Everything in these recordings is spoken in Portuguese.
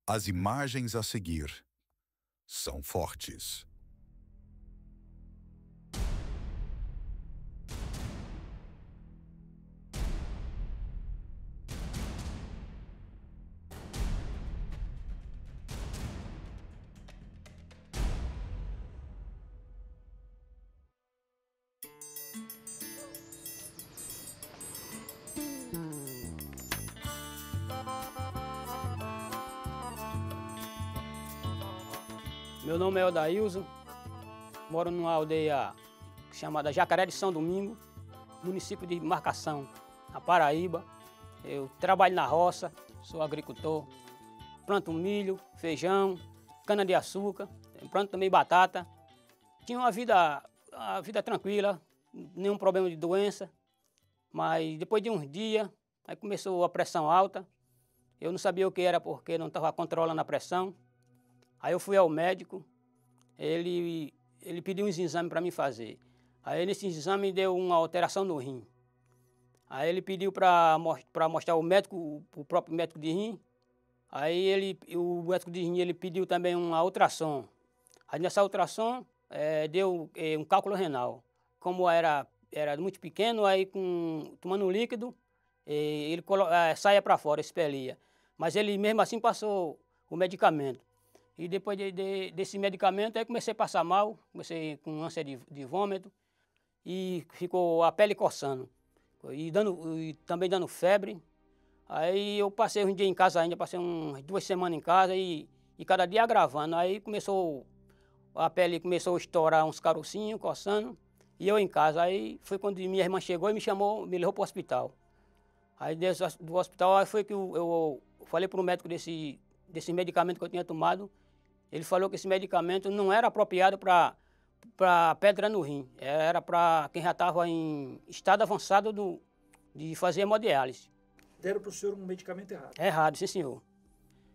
As imagens a seguir são fortes. Meu nome é Odailson, moro numa aldeia chamada Jacaré de São Domingo, município de Marcação, na Paraíba. Eu trabalho na roça, sou agricultor, planto milho, feijão, cana-de-açúcar, planto também batata. Tinha uma vida tranquila, nenhum problema de doença, mas depois de uns dias, aí começou a pressão alta. Eu não sabia o que era porque não estava controlando a pressão. Aí eu fui ao médico, ele pediu uns exames para mim fazer. Aí nesse exame deu uma alteração no rim. Aí ele pediu para mostrar ao médico, o próprio médico de rim. Aí o médico de rim ele pediu também uma ultrassom. Aí nessa ultrassom deu um cálculo renal. Como era muito pequeno, aí tomando líquido, ele saia para fora, expelia. Mas ele mesmo assim passou o medicamento. E depois desse medicamento, aí comecei a passar mal, comecei com ânsia de vômito e ficou a pele coçando e também dando febre. Aí eu passei um dia em casa ainda, passei umas 2 semanas em casa e cada dia agravando. Aí a pele começou a estourar uns carocinhos, coçando, e eu em casa. Aí foi quando minha irmã chegou e me levou para o hospital. Aí do hospital aí foi que eu falei para o médico desse medicamento que eu tinha tomado. Ele falou que esse medicamento não era apropriado para pedra no rim, era para quem já estava em estado avançado de fazer hemodiálise. Deram para o senhor um medicamento errado? Errado, sim senhor.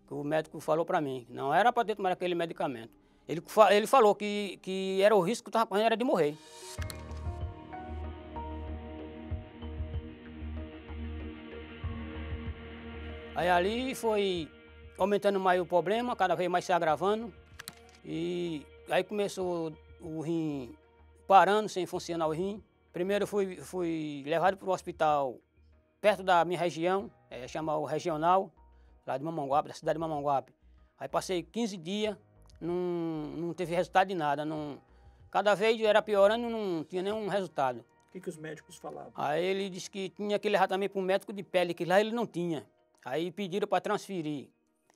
Que o médico falou para mim, não era para ter tomado aquele medicamento. Ele falou que era o risco que estava correndo, era de morrer. Aí ali foi aumentando mais o problema, cada vez mais se agravando. E aí começou o rim parando, sem funcionar o rim. Primeiro eu fui levado para o hospital perto da minha região, chama o regional, lá de Mamanguape, da cidade de Mamanguape. Aí passei 15 dias, não teve resultado de nada. Cada vez era piorando, não tinha nenhum resultado. O que os médicos falavam? Aí ele disse que tinha que levar também para um médico de pele, que lá ele não tinha. Aí pediram para transferir.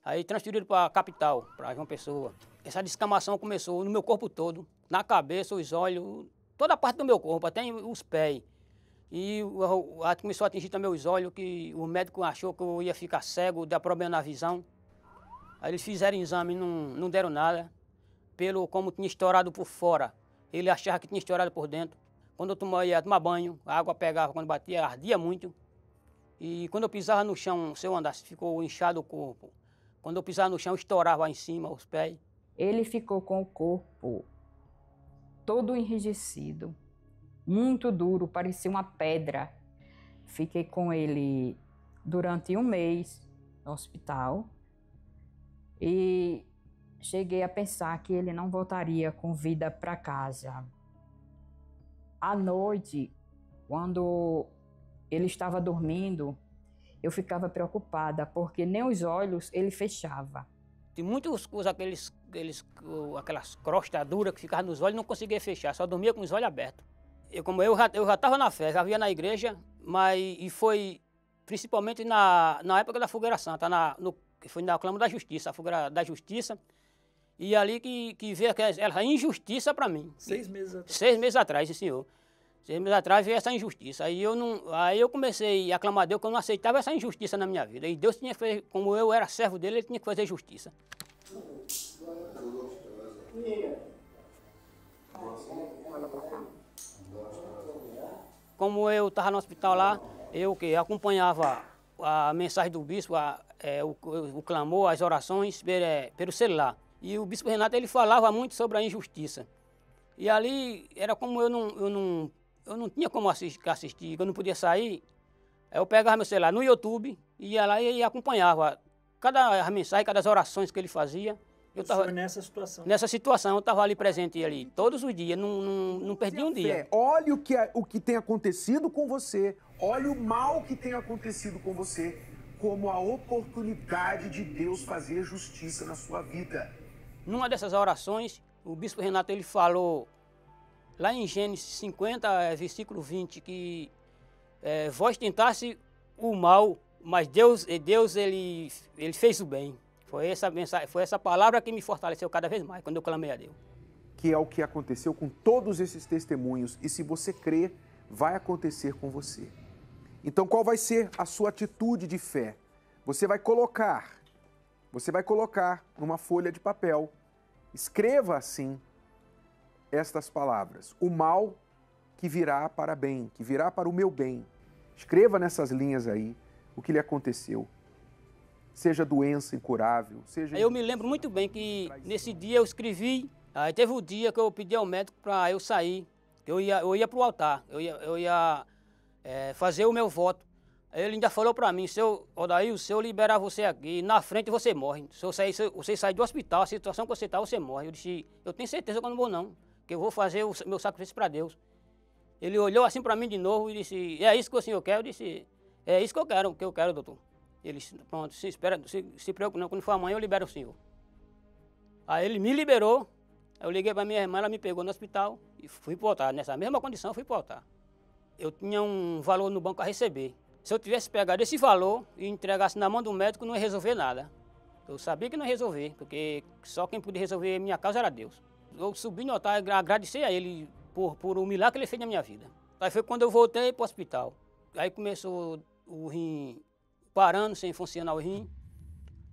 Aí transferiram para a capital, para João Pessoa. Essa descamação começou no meu corpo todo, na cabeça, os olhos, toda a parte do meu corpo, até os pés. E começou a atingir também os olhos, que o médico achou que eu ia ficar cego, dar problema na visão. Aí eles fizeram exame, não deram nada, como tinha estourado por fora. Ele achava que tinha estourado por dentro. Quando eu ia tomar banho, a água pegava, quando batia, ardia muito. E quando eu pisava no chão, se eu andasse, ficou inchado o corpo. Quando eu pisava no chão, estourava em cima os pés. Ele ficou com o corpo todo enrijecido, muito duro, parecia uma pedra. Fiquei com ele durante um mês no hospital e cheguei a pensar que ele não voltaria com vida para casa. À noite, quando ele estava dormindo, eu ficava preocupada, porque nem os olhos ele fechava. Tem muitas coisas, aquelas crostas duras que ficavam nos olhos, não conseguia fechar, só dormia com os olhos abertos. Eu já estava na fé, já via na igreja, e foi principalmente na época da Fogueira Santa, foi na Clama da Justiça, a Fogueira da Justiça, e ali que veio essa injustiça para mim. 6 meses atrás? 6 meses atrás, sim senhor. 6 meses atrás veio essa injustiça. Aí eu comecei a clamar a Deus que eu não aceitava essa injustiça na minha vida. E Deus tinha que fazer, como eu era servo dele, ele tinha que fazer justiça. Como eu estava no hospital lá, eu acompanhava a mensagem do bispo, o clamor, as orações pelo celular. E o bispo Renato ele falava muito sobre a injustiça. E ali era como eu não tinha como assistir, eu não podia sair. Aí eu pegava meu celular no YouTube, ia lá e acompanhava cada mensagem, cada orações que ele fazia, eu estava nessa situação. Nessa situação, eu estava ali presente ali, todos os dias, não perdi um dia. Olhe o que tem acontecido com você, olhe o mal que tem acontecido com você, como a oportunidade de Deus fazer justiça na sua vida. Numa dessas orações, o bispo Renato ele falou, lá em Gênesis 50, versículo 20, que vós tentasse o mal, mas Deus ele fez o bem. Foi essa mensagem, foi essa palavra que me fortaleceu cada vez mais, quando eu clamei a Deus. Que é o que aconteceu com todos esses testemunhos, e se você crer, vai acontecer com você. Então, qual vai ser a sua atitude de fé? Você vai colocar numa folha de papel, escreva assim estas palavras: o mal que virá para bem, que virá para o meu bem. Escreva nessas linhas aí o que lhe aconteceu. Seja doença incurável, seja... Eu me lembro muito bem que nesse dia eu escrevi, aí teve um dia que eu pedi ao médico para eu sair, eu ia para o altar, eu ia fazer o meu voto. Ele ainda falou para mim: seu Odail, se eu liberar você aqui, na frente você morre. Se você sair do hospital, a situação que você está, você morre. Eu disse: eu tenho certeza que eu não vou não, que eu vou fazer o meu sacrifício para Deus. Ele olhou assim para mim de novo e disse: é isso que o senhor quer? Eu disse: é isso que eu quero, doutor. Ele disse: pronto, se preocupe não, quando for amanhã eu libero o senhor. Aí ele me liberou, eu liguei para minha irmã, ela me pegou no hospital e fui para o altar. Nessa mesma condição, eu fui para o altar. Eu tinha um valor no banco a receber. Se eu tivesse pegado esse valor e entregasse na mão do médico, não ia resolver nada. Eu sabia que não ia resolver, porque só quem podia resolver a minha causa era Deus. Eu subi no altar e agradeci a ele por o milagre que ele fez na minha vida. Aí foi quando eu voltei para o hospital. Aí começou o rim parando, sem funcionar o rim.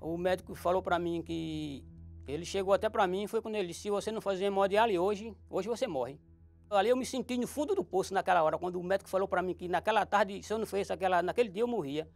O médico falou para mim que... Ele chegou até para mim e foi quando ele disse: se você não fazer hemodiálise hoje você morre. Ali eu me senti no fundo do poço naquela hora, quando o médico falou para mim que naquela tarde, se eu não fizesse naquele dia eu morria.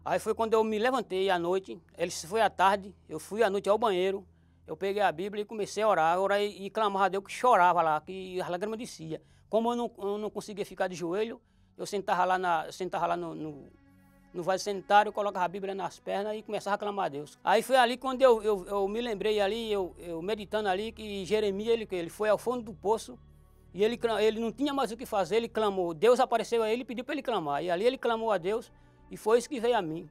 Aí foi quando eu me levantei à noite, ele foi à tarde, eu fui à noite ao banheiro, eu peguei a Bíblia e comecei a orar e clamava a Deus, que chorava lá, que as lágrimas descia. Como eu não conseguia ficar de joelho, eu sentava lá no vaso sanitário, colocava a Bíblia nas pernas e começava a clamar a Deus. Aí foi ali quando eu me lembrei ali, eu meditando ali, que Jeremias, ele foi ao fundo do poço, e ele não tinha mais o que fazer, ele clamou. Deus apareceu a ele e pediu para ele clamar. E ali ele clamou a Deus e foi isso que veio a mim.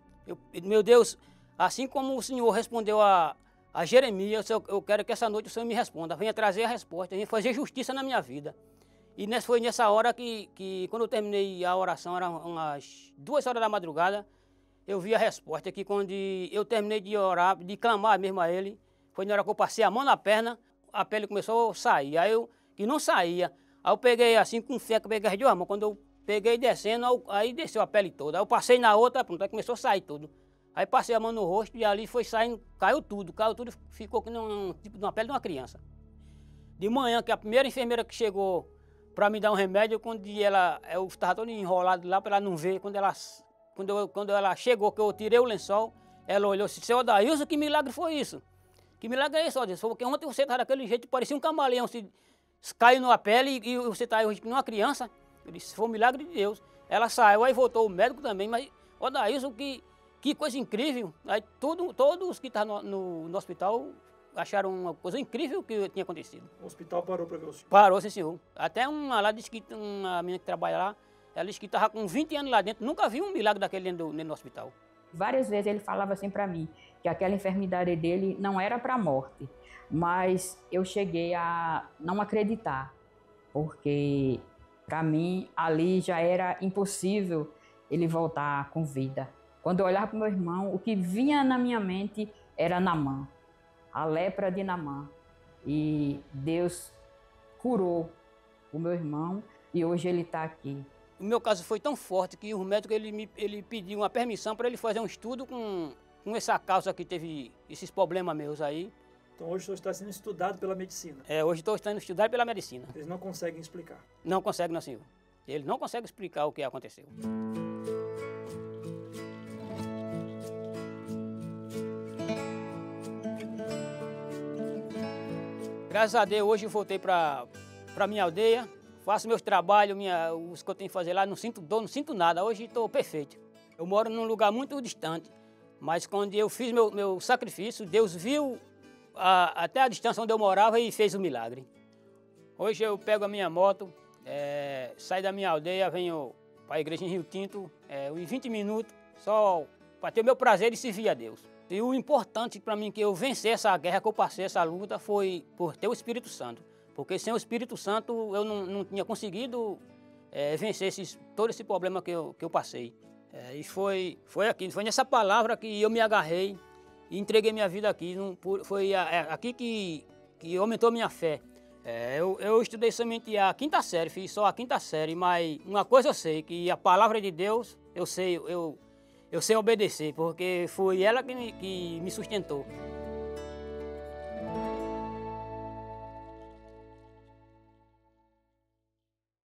Meu Deus, assim como o Senhor respondeu a Jeremias, eu quero que essa noite o Senhor me responda. Venha trazer a resposta, venha fazer justiça na minha vida. E foi nessa hora que quando eu terminei a oração, eram umas 2 horas da madrugada, eu vi a resposta. Que quando eu terminei de orar, de clamar mesmo a ele, foi na hora que eu passei a mão na perna, a pele começou a sair. Que não saía. Aí eu peguei assim com fé, que eu peguei as 2 mãos. Quando eu peguei descendo, aí desceu a pele toda. Aí eu passei na outra, pronto, aí começou a sair tudo. Aí passei a mão no rosto e ali foi saindo, caiu tudo, ficou que um tipo de uma pele de uma criança. De manhã, que a primeira enfermeira que chegou para me dar um remédio, quando eu estava todo enrolado lá para ela não ver, quando ela chegou, que eu tirei o lençol, ela olhou e disse: seu Odailson, que milagre foi isso? Que milagre é esse, Odailson? Porque ontem você estava daquele jeito, parecia um camaleão, caiu na pele e você está aí hoje que não é uma criança. Eu disse: foi um milagre de Deus. Ela saiu, aí voltou o médico também, mas Odailson, que coisa incrível. Aí todos os que estavam no hospital acharam uma coisa incrível que tinha acontecido. O hospital parou para ver o senhor? Parou, sim, senhor. Até uma menina que trabalha lá, ela disse que estava com 20 anos lá dentro, nunca viu um milagre daquele dentro do hospital. Várias vezes ele falava assim para mim, que aquela enfermidade dele não era para a morte, mas eu cheguei a não acreditar, porque para mim ali já era impossível ele voltar com vida. Quando eu olhava para o meu irmão, o que vinha na minha mente era Naamã, a lepra de Naamã. E Deus curou o meu irmão e hoje ele está aqui. O meu caso foi tão forte que o médico ele pediu uma permissão para ele fazer um estudo com essa causa que teve esses problemas meus aí. Então hoje o senhor está sendo estudado pela medicina? Hoje estou sendo estudado pela medicina. Eles não conseguem explicar? Não conseguem, não, senhor. Eles não conseguem explicar o que aconteceu. Graças a Deus, hoje eu voltei para minha aldeia, faço meus trabalhos, os que eu tenho que fazer lá, não sinto dor, não sinto nada. Hoje estou perfeito. Eu moro num lugar muito distante, Mas quando eu fiz meu sacrifício, Deus viu até a distância onde eu morava e fez o milagre. Hoje eu pego a minha moto, saio da minha aldeia, venho para a igreja em Rio Tinto, em 20 minutos, só para ter o meu prazer de servir a Deus. E o importante para mim que eu vencer essa guerra, que eu passei essa luta, foi por ter o Espírito Santo. Porque sem o Espírito Santo eu não tinha conseguido vencer todo esse problema que eu passei. E foi nessa palavra que eu me agarrei e entreguei minha vida aqui. Foi aqui que aumentou minha fé. Eu estudei somente a 5ª série, fiz só a 5ª série, mas uma coisa eu sei, que a palavra de Deus, eu sei obedecer, porque foi ela que me sustentou.